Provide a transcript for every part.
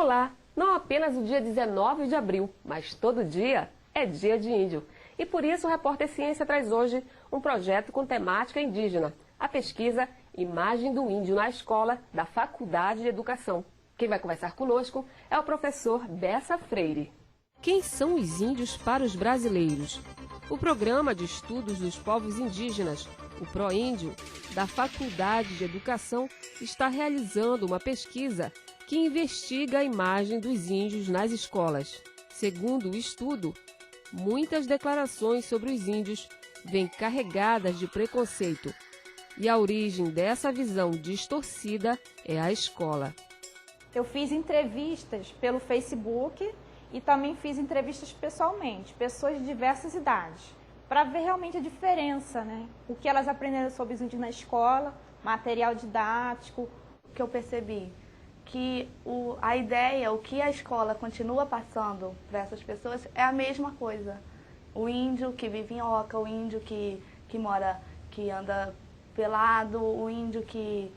Olá! Não apenas o dia 19 de abril, mas todo dia é dia de índio. E por isso o Repórter Ciência traz hoje um projeto com temática indígena. A pesquisa Imagem do Índio na Escola da Faculdade de Educação. Quem vai conversar conosco é o professor Bessa Freire. Quem são os índios para os brasileiros? O Programa de Estudos dos Povos Indígenas, o PROíndio, da Faculdade de Educação, está realizando uma pesquisa que investiga a imagem dos índios nas escolas. Segundo o estudo, muitas declarações sobre os índios vêm carregadas de preconceito. E a origem dessa visão distorcida é a escola. Eu fiz entrevistas pelo Facebook e também fiz entrevistas pessoalmente, pessoas de diversas idades, para ver realmente a diferença, né? O que elas aprenderam sobre os índios na escola, material didático. O que eu percebi que a ideia, o que a escola continua passando para essas pessoas é a mesma coisa. O índio que vive em oca, o índio que anda pelado, o índio que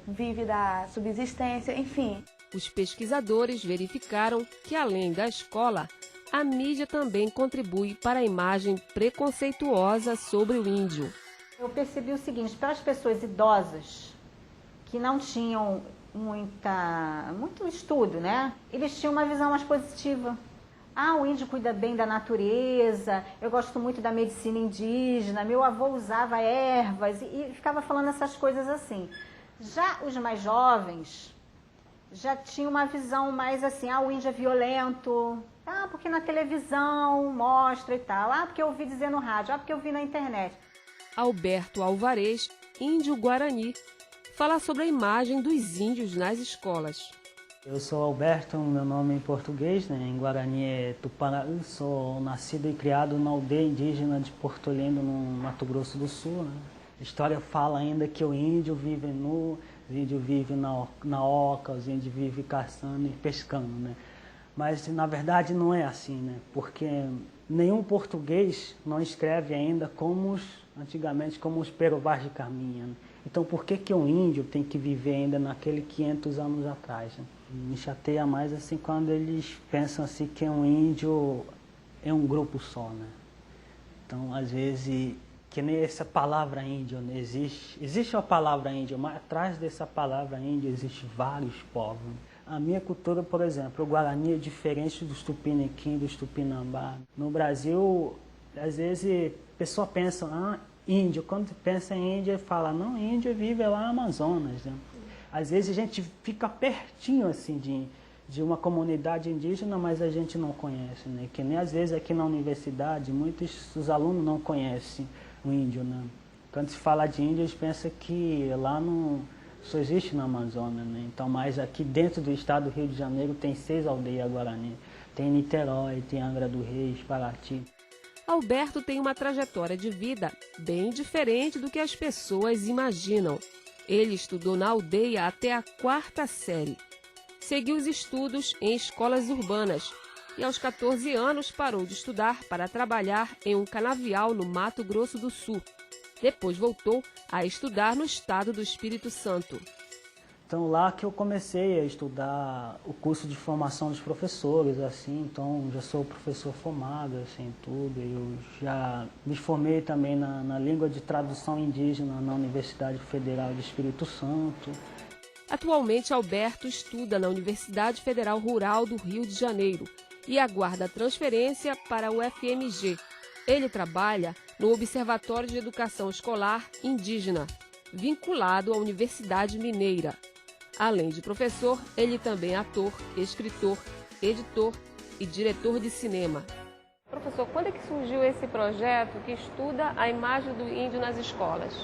vive da subsistência, enfim. Os pesquisadores verificaram que, além da escola, a mídia também contribui para a imagem preconceituosa sobre o índio. Eu percebi o seguinte, para as pessoas idosas que não tinham muito estudo, né? Eles tinham uma visão mais positiva. Ah, o índio cuida bem da natureza, eu gosto muito da medicina indígena, meu avô usava ervas e ficava falando essas coisas assim. Já os mais jovens já tinham uma visão mais assim, ah, o índio é violento, ah, porque na televisão mostra e tal, ah, porque eu ouvi dizer no rádio, ah, porque eu vi na internet. Alberto Alvarez, índio Guarani, fala sobre a imagem dos índios nas escolas. Eu sou Alberto, meu nome em português, né? Em Guarani é Tupanaú, sou nascido e criado na aldeia indígena de Porto Lindo, no Mato Grosso do Sul. Né? A história fala ainda que o índio vive nu, os índios vivem na oca, os índios vivem caçando e pescando. Né? Mas na verdade não é assim, né? Porque nenhum português não escreve ainda antigamente como os peruvás de caminha. Né? Então por que um índio tem que viver ainda naquele 500 anos atrás? Né? Me chateia mais assim quando eles pensam assim que um índio é um grupo só, né? Então às vezes, que nem essa palavra índio, né? Existe a palavra índio, mas atrás dessa palavra índio existem vários povos. A minha cultura, por exemplo, o Guarani é diferente dos Tupiniquim, dos Tupinambá. No Brasil, às vezes a pessoa pensa, índio, quando pensa em índio, fala, não, índio vive lá no Amazonas. Né? Às vezes a gente fica pertinho assim, de uma comunidade indígena, mas a gente não conhece. Né? Que nem às vezes aqui na universidade, muitos dos alunos não conhecem o índio. Né? Quando se fala de índio, eles pensam que lá só existe na Amazônia. Né? Então, mas aqui dentro do estado do Rio de Janeiro tem 6 aldeias Guarani. Tem Niterói, tem Angra do Reis, Paraty. Alberto tem uma trajetória de vida bem diferente do que as pessoas imaginam. Ele estudou na aldeia até a 4ª série. Seguiu os estudos em escolas urbanas e aos 14 anos parou de estudar para trabalhar em um canavial no Mato Grosso do Sul. Depois voltou a estudar no estado do Espírito Santo. Então lá que eu comecei a estudar o curso de formação dos professores, assim, então já sou professor formado, assim, tudo. Eu já me formei também na língua de tradução indígena na Universidade Federal do Espírito Santo. Atualmente, Alberto estuda na Universidade Federal Rural do Rio de Janeiro e aguarda a transferência para o FMG. Ele trabalha no Observatório de Educação Escolar Indígena, vinculado à Universidade Mineira. Além de professor, ele também é ator, escritor, editor e diretor de cinema. Professor, quando é que surgiu esse projeto que estuda a imagem do índio nas escolas?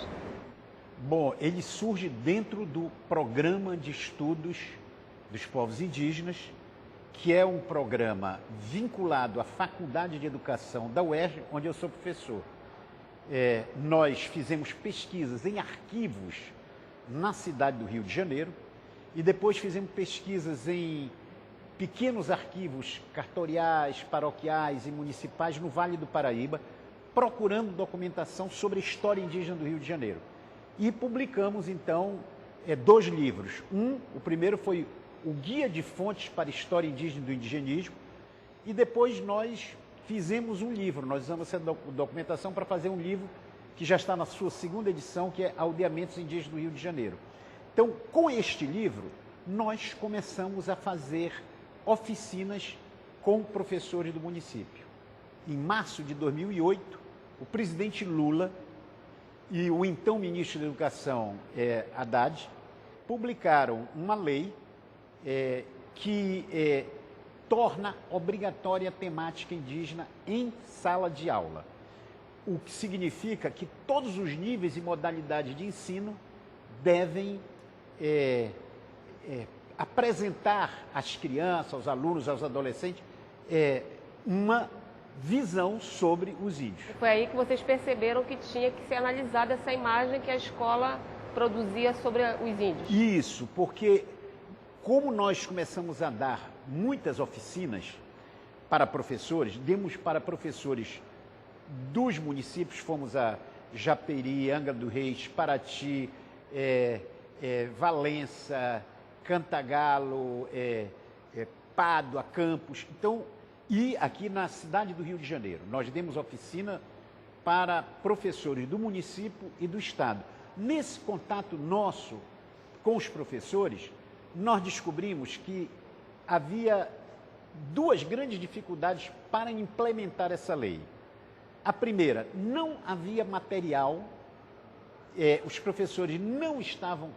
Bom, ele surge dentro do Programa de Estudos dos Povos Indígenas, que é um programa vinculado à Faculdade de Educação da UERJ, onde eu sou professor. Nós fizemos pesquisas em arquivos na cidade do Rio de Janeiro, e depois fizemos pesquisas em pequenos arquivos cartoriais, paroquiais e municipais no Vale do Paraíba, procurando documentação sobre a história indígena do Rio de Janeiro. E publicamos, então, 2 livros. O primeiro foi o Guia de Fontes para a História Indígena e do Indigenismo, e depois nós fizemos um livro, nós usamos essa documentação para fazer um livro que já está na sua segunda edição, que é Aldeamentos Indígenas do Rio de Janeiro. Então, com este livro, nós começamos a fazer oficinas com professores do município. Em março de 2008, o presidente Lula e o então ministro da Educação, Haddad, publicaram uma lei que torna obrigatória a temática indígena em sala de aula. O que significa que todos os níveis e modalidades de ensino devem apresentar às crianças, aos alunos, aos adolescentes, uma visão sobre os índios. Foi aí que vocês perceberam que tinha que ser analisada essa imagem que a escola produzia sobre os índios. Isso, porque como nós começamos a dar muitas oficinas para professores, demos para professores dos municípios, fomos a Japeri, Angra do Reis, Paraty, Valença, Cantagalo, Pádua, Campos, então, e aqui na cidade do Rio de Janeiro. Nós demos oficina para professores do município e do estado. Nesse contato nosso com os professores, nós descobrimos que havia duas grandes dificuldades para implementar essa lei. A primeira, não havia material, os professores não estavam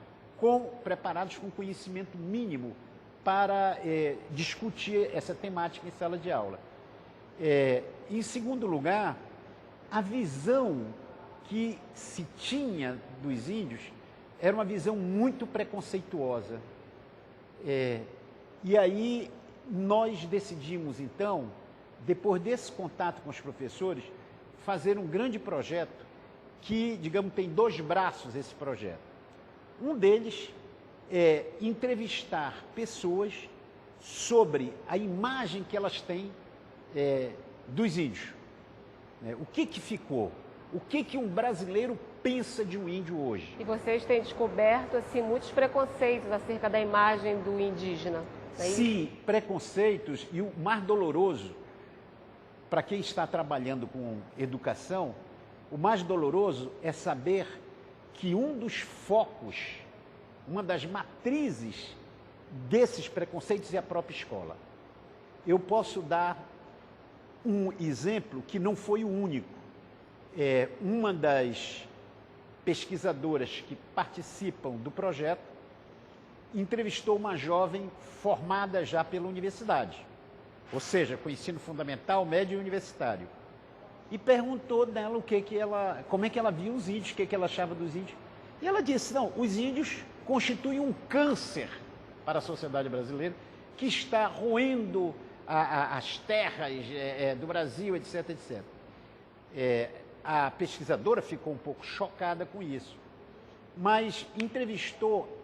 preparados com conhecimento mínimo para discutir essa temática em sala de aula. Em segundo lugar, a visão que se tinha dos índios era uma visão muito preconceituosa. E aí nós decidimos, então, depois desse contato com os professores, fazer um grande projeto que, digamos, tem dois braços esse projeto. Um deles é entrevistar pessoas sobre a imagem que elas têm dos índios. O que ficou? O que um brasileiro pensa de um índio hoje? E vocês têm descoberto assim, muitos preconceitos acerca da imagem do indígena. Sim, preconceitos, e o mais doloroso, para quem está trabalhando com educação, o mais doloroso é saber que um dos focos, uma das matrizes desses preconceitos é a própria escola. Eu posso dar um exemplo que não foi o único. Uma das pesquisadoras que participam do projeto entrevistou uma jovem formada já pela universidade, ou seja, com ensino fundamental, médio e universitário, e perguntou dela como é que ela via os índios, o que ela achava dos índios. E ela disse, não, os índios constituem um câncer para a sociedade brasileira que está roendo as terras do Brasil, etc, etc. A pesquisadora ficou um pouco chocada com isso, mas entrevistou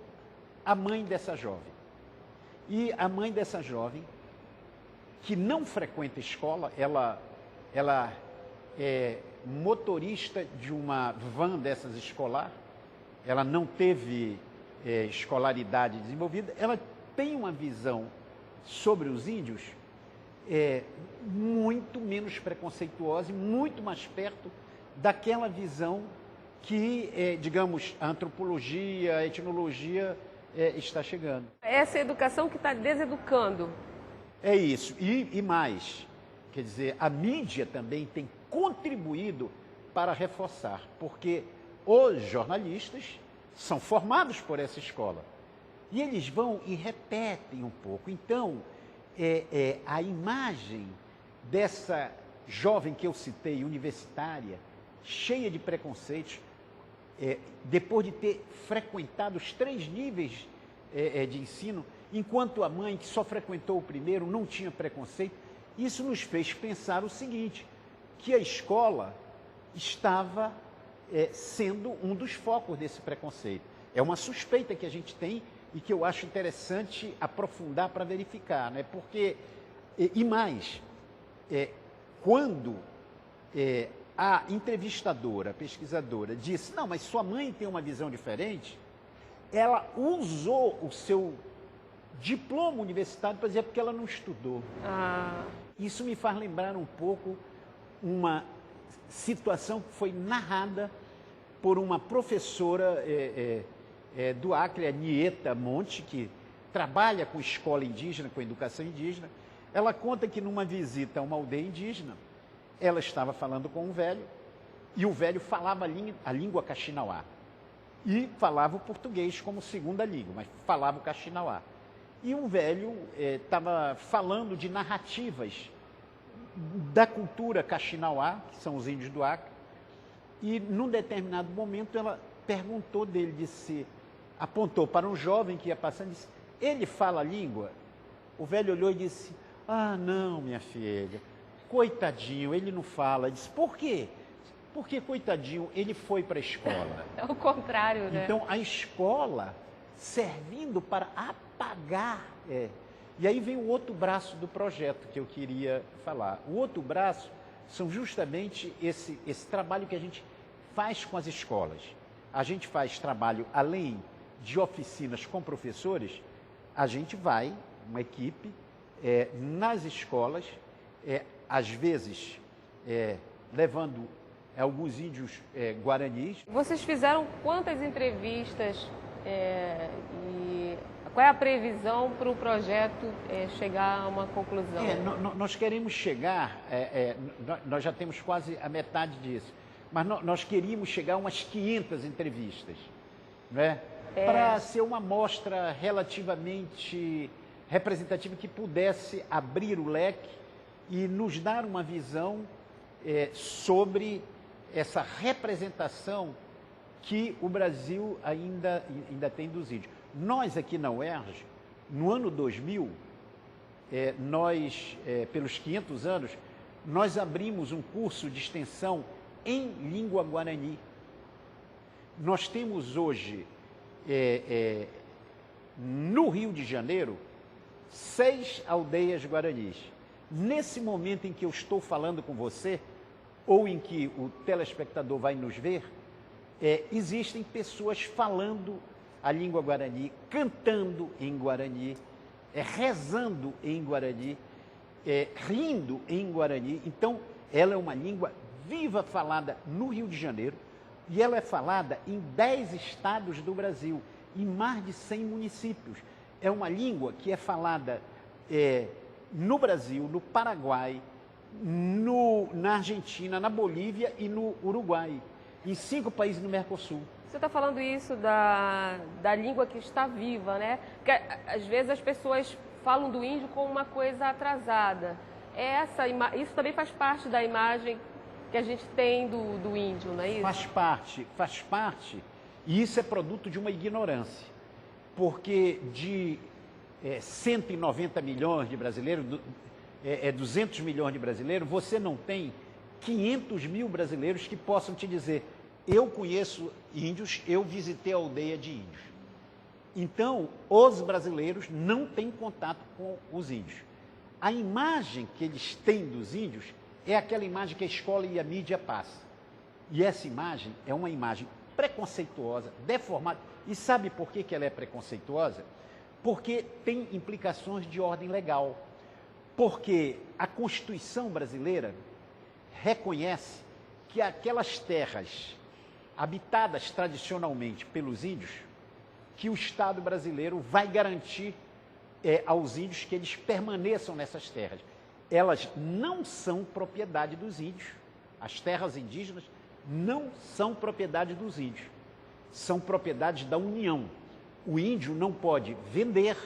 a mãe dessa jovem. E a mãe dessa jovem, que não frequenta escola, ela é motorista de uma van dessas escolar, ela não teve escolaridade desenvolvida, ela tem uma visão sobre os índios muito menos preconceituosa e muito mais perto daquela visão que, digamos, a antropologia, a etnologia está chegando. Essa educação que está deseducando. É isso, e mais, quer dizer, a mídia também tem contribuído para reforçar, porque os jornalistas são formados por essa escola, e eles vão e repetem um pouco. Então, a imagem dessa jovem que eu citei, universitária, cheia de preconceitos, depois de ter frequentado os 3 níveis de ensino, enquanto a mãe, que só frequentou o primeiro, não tinha preconceito, isso nos fez pensar o seguinte, que a escola estava sendo um dos focos desse preconceito. É uma suspeita que a gente tem e que eu acho interessante aprofundar para verificar, né? Porque, e mais, quando a entrevistadora, a pesquisadora, disse, não, mas sua mãe tem uma visão diferente, ela usou o seu diploma universitário para dizer porque ela não estudou. Isso me faz lembrar um pouco uma situação que foi narrada por uma professora do Acre, a Nieta Monte, que trabalha com escola indígena, com educação indígena. Ela conta que numa visita a uma aldeia indígena, ela estava falando com um velho, e o velho falava a língua caxinauá. E falava o português como segunda língua, mas falava o caxinauá. E um velho estava falando de narrativas da cultura caxinauá, que são os índios do Acre, e num determinado momento ela perguntou dele, apontou para um jovem que ia passando e disse, ele fala a língua? O velho olhou e disse, ah, não, minha filha, coitadinho, ele não fala. Disse, por quê? Porque, coitadinho, ele foi para a escola. É o contrário, né? Então, a escola servindo para apagar. E aí vem o outro braço do projeto que eu queria falar. O outro braço são justamente esse trabalho que a gente faz com as escolas. A gente faz trabalho, além de oficinas com professores, a gente vai, uma equipe, nas escolas, às vezes levando alguns índios guaranis. Vocês fizeram quantas entrevistas e qual é a previsão para o projeto chegar a uma conclusão? Nós queremos chegar, nós já temos quase a metade disso, mas nós queríamos chegar a umas 500 entrevistas, não é? Para ser uma amostra relativamente representativa que pudesse abrir o leque e nos dar uma visão sobre essa representação que o Brasil ainda tem dos índios. Nós aqui na UERJ, no ano 2000, pelos 500 anos, nós abrimos um curso de extensão em língua guarani. Nós temos hoje, no Rio de Janeiro, 6 aldeias guaranis. Nesse momento em que eu estou falando com você, ou em que o telespectador vai nos ver, existem pessoas falando a língua guarani, cantando em guarani, rezando em guarani, rindo em guarani. Então, ela é uma língua viva falada no Rio de Janeiro e ela é falada em 10 estados do Brasil, em mais de 100 municípios. É uma língua que é falada no Brasil, no Paraguai, na Argentina, na Bolívia e no Uruguai, em 5 países no Mercosul. Você está falando isso da língua que está viva, né? Porque às vezes as pessoas falam do índio como uma coisa atrasada. Isso também faz parte da imagem que a gente tem do índio, não é isso? Faz parte. E isso é produto de uma ignorância. Porque de 190 milhões de brasileiros, 200 milhões de brasileiros, você não tem 500 mil brasileiros que possam te dizer, eu conheço índios, eu visitei a aldeia de índios. Então, os brasileiros não têm contato com os índios. A imagem que eles têm dos índios é aquela imagem que a escola e a mídia passam. E essa imagem é uma imagem preconceituosa, deformada. E sabe por que ela é preconceituosa? Porque tem implicações de ordem legal. Porque a Constituição brasileira reconhece que aquelas terras habitadas tradicionalmente pelos índios, que o Estado brasileiro vai garantir aos índios que eles permaneçam nessas terras. Elas não são propriedade dos índios. As terras indígenas não são propriedade dos índios. São propriedades da União. O índio não pode vender,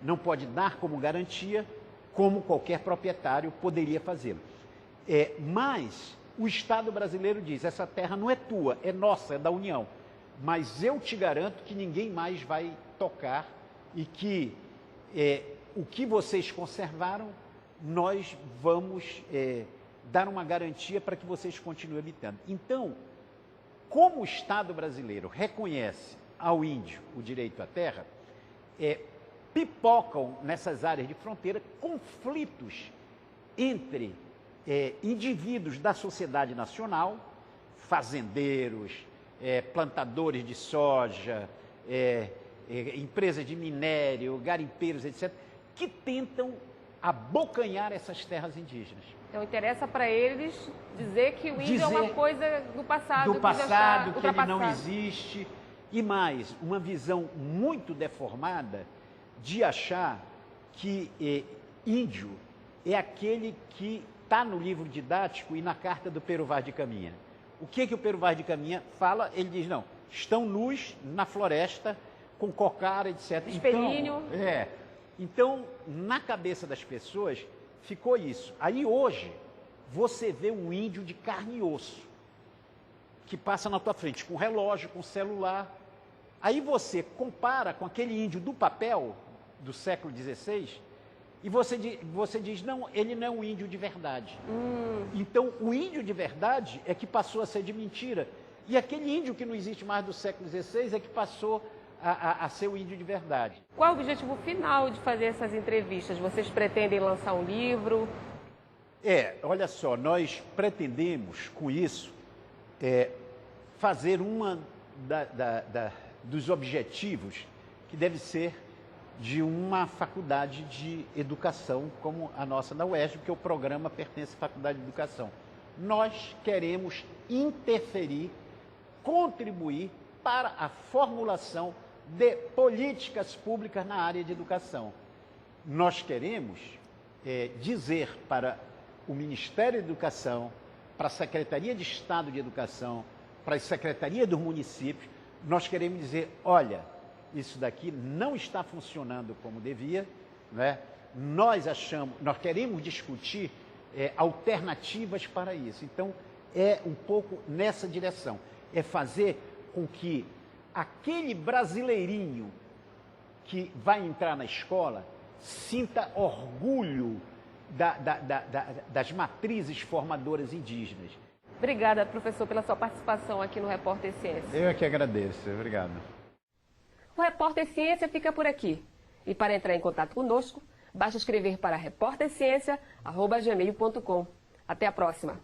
não pode dar como garantia, como qualquer proprietário poderia fazê-lo. Mas o Estado brasileiro diz, essa terra não é tua, é nossa, é da União. Mas eu te garanto que ninguém mais vai tocar e que o que vocês conservaram, nós vamos dar uma garantia para que vocês continuem habitando. Então, como o Estado brasileiro reconhece ao índio o direito à terra, pipocam nessas áreas de fronteira conflitos entre indivíduos da sociedade nacional, fazendeiros, plantadores de soja, empresas de minério, garimpeiros, etc., que tentam abocanhar essas terras indígenas. Então interessa para eles dizer que o índio é uma coisa do passado. Do passado, que ele não ultrapassado. existe. E mais, uma visão muito deformada de achar que índio é aquele que está no livro didático e na carta do Pero Vaz de Caminha. O que o Pero Vaz de Caminha fala? Ele diz, não, estão nus na floresta, com cocara, etc. Espelhinho. Então, na cabeça das pessoas, ficou isso. Aí hoje, você vê um índio de carne e osso, que passa na tua frente, com relógio, com celular. Aí você compara com aquele índio do papel, do século XVI, e você diz, não, ele não é um índio de verdade. Então, o índio de verdade é que passou a ser de mentira. E aquele índio que não existe mais do século XVI é que passou a ser o índio de verdade. Qual é o objetivo final de fazer essas entrevistas? Vocês pretendem lançar um livro? Olha só, nós pretendemos, com isso, fazer uma dos objetivos que deve ser de uma faculdade de educação como a nossa da UERJ, porque o programa pertence à Faculdade de Educação. Nós queremos interferir, contribuir para a formulação de políticas públicas na área de educação. Nós queremos dizer para o Ministério da Educação, para a Secretaria de Estado de Educação, para a Secretaria dos Municípios, nós queremos dizer, olha, isso daqui não está funcionando como devia, né? Nós queremos discutir alternativas para isso. Então, é um pouco nessa direção, é fazer com que aquele brasileirinho que vai entrar na escola sinta orgulho das matrizes formadoras indígenas. Obrigada, professor, pela sua participação aqui no Repórter Ciência. Eu é que agradeço. Obrigado. O Repórter Ciência fica por aqui. E para entrar em contato conosco, basta escrever para repórterciência@gmail.com. Até a próxima.